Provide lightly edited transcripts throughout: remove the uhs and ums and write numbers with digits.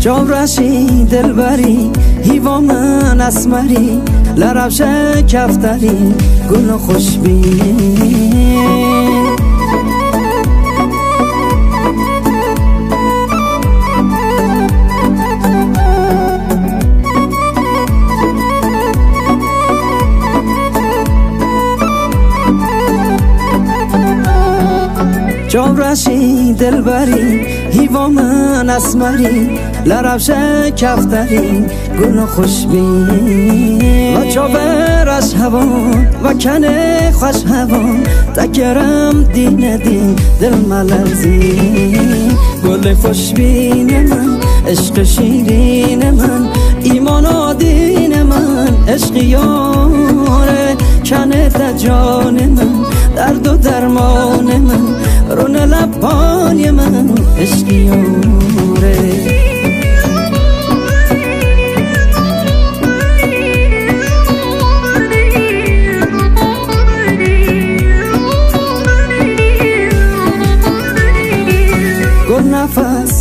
جامرشی دلبری هیوا من اسمری لربش کفتری گل خوشبین جامرشی دلبری هیوا من اسمری لربش کفتری گل خوشبین و چاورش هوان و کنه خوش هوان تکرم دین دین دل ملرزی گل خوشبین من عشق شیرین من ایمان و دین من عشق یاره کنه جان من درد و درمان من رون لبانی من عشق یاره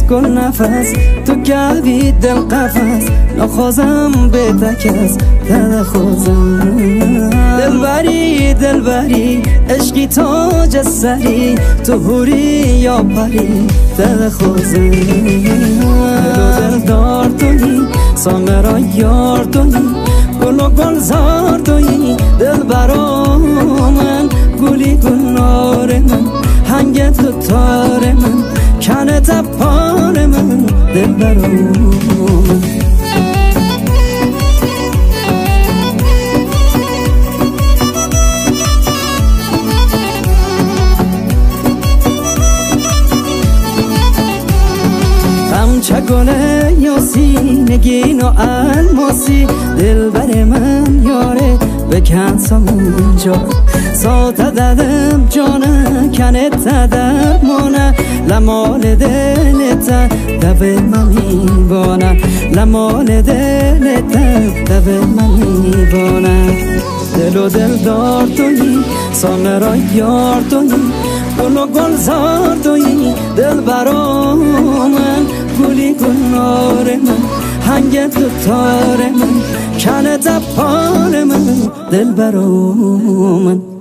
گل نفس تو گوی دل قفس نخوازم به تکس دل خوزم دلبری عشقی تاج سری تو هوری یا پری دل خوزم دل دار تویی سامرا یار تویی گل و گل زار تویی دل برا من گلی گنار من هنگ تو تار من کنه تپان من دل برام همچه گله یاسی نگین و الماسی دل بر من یاره بکن سامونجا ساته دادم جانه کنه تدر مانه لمال دلت دو منیبانه لمال دلت دو منیبانه دل و دل دار تویی سامرا یار تویی گل و گل زار تویی دل برا من گلی گنار من هنگ تو تار من کنه تپان من دل برا من